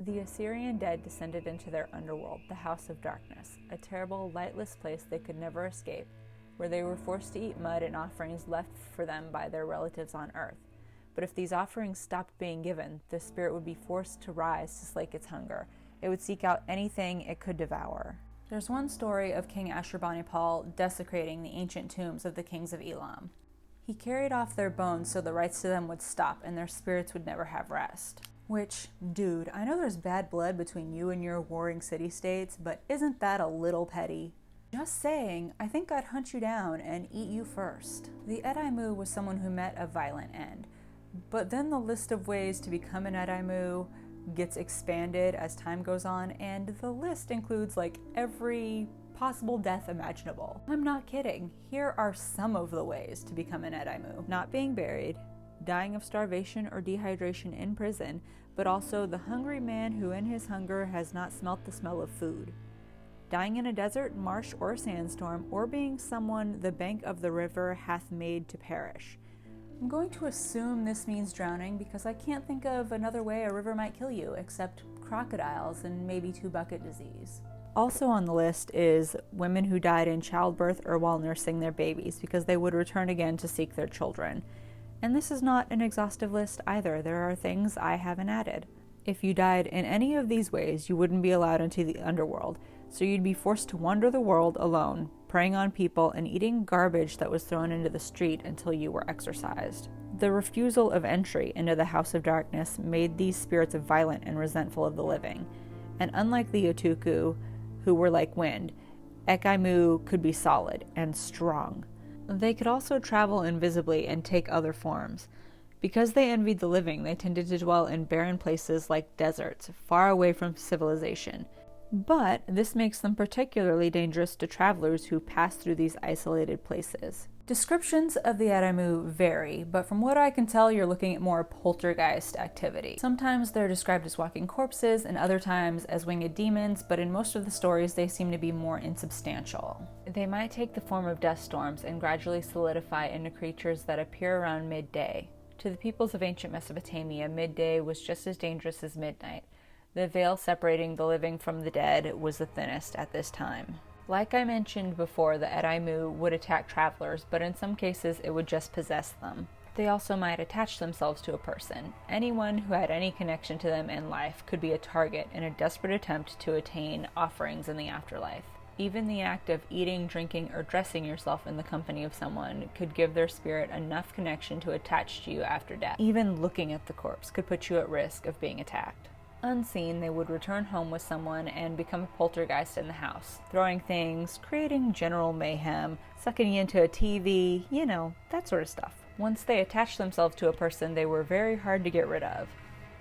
The Assyrian dead descended into their underworld, the House of Darkness, a terrible, lightless place they could never escape, where they were forced to eat mud and offerings left for them by their relatives on earth. But if these offerings stopped being given, the spirit would be forced to rise to slake its hunger. It would seek out anything it could devour. There's one story of King Ashurbanipal desecrating the ancient tombs of the kings of Elam. He carried off their bones so the rites to them would stop and their spirits would never have rest. Which, dude, I know there's bad blood between you and your warring city-states, but isn't that a little petty? Just saying, I think I'd hunt you down and eat you first. The Edimmu was someone who met a violent end. But then the list of ways to become an Edimmu gets expanded as time goes on, and the list includes like every possible death imaginable. I'm not kidding. Here are some of the ways to become an Edimmu. Not being buried, dying of starvation or dehydration in prison, but also the hungry man who in his hunger has not smelt the smell of food. Dying in a desert, marsh, or sandstorm, or being someone the bank of the river hath made to perish. I'm going to assume this means drowning because I can't think of another way a river might kill you except crocodiles and maybe two-bucket disease. Also on the list is women who died in childbirth or while nursing their babies because they would return again to seek their children. And this is not an exhaustive list either. There are things I haven't added. If you died in any of these ways, you wouldn't be allowed into the underworld, so you'd be forced to wander the world alone, preying on people and eating garbage that was thrown into the street until you were exorcised. The refusal of entry into the House of Darkness made these spirits violent and resentful of the living. And unlike the Otuku, who were like wind, Ekimmu could be solid and strong. They could also travel invisibly and take other forms. Because they envied the living, they tended to dwell in barren places like deserts, far away from civilization. But this makes them particularly dangerous to travelers who pass through these isolated places. Descriptions of the Edimmu vary, but from what I can tell, you're looking at more poltergeist activity. Sometimes they're described as walking corpses, and other times as winged demons, but in most of the stories they seem to be more insubstantial. They might take the form of dust storms and gradually solidify into creatures that appear around midday. To the peoples of ancient Mesopotamia, midday was just as dangerous as midnight. The veil separating the living from the dead was the thinnest at this time. Like I mentioned before, the Edimmu would attack travelers, but in some cases it would just possess them. They also might attach themselves to a person. Anyone who had any connection to them in life could be a target in a desperate attempt to attain offerings in the afterlife. Even the act of eating, drinking, or dressing yourself in the company of someone could give their spirit enough connection to attach to you after death. Even looking at the corpse could put you at risk of being attacked. Unseen, they would return home with someone and become a poltergeist in the house, throwing things, creating general mayhem, sucking you into a TV, you know, that sort of stuff. Once they attached themselves to a person, they were very hard to get rid of.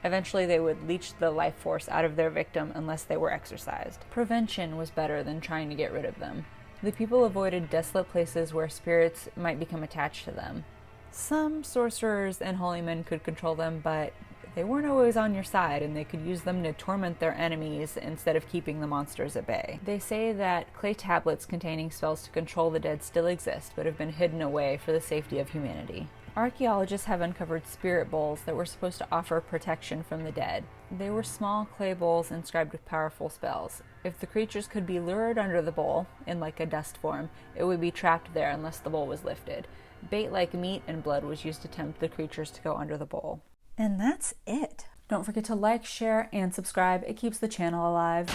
Eventually, they would leech the life force out of their victim unless they were exorcised. Prevention was better than trying to get rid of them. The people avoided desolate places where spirits might become attached to them. Some sorcerers and holy men could control them, but they weren't always on your side, and they could use them to torment their enemies instead of keeping the monsters at bay. They say that clay tablets containing spells to control the dead still exist, but have been hidden away for the safety of humanity. Archaeologists have uncovered spirit bowls that were supposed to offer protection from the dead. They were small clay bowls inscribed with powerful spells. If the creatures could be lured under the bowl, in like a dust form, it would be trapped there unless the bowl was lifted. Bait like meat and blood was used to tempt the creatures to go under the bowl. And that's it. Don't forget to like, share, and subscribe. It keeps the channel alive.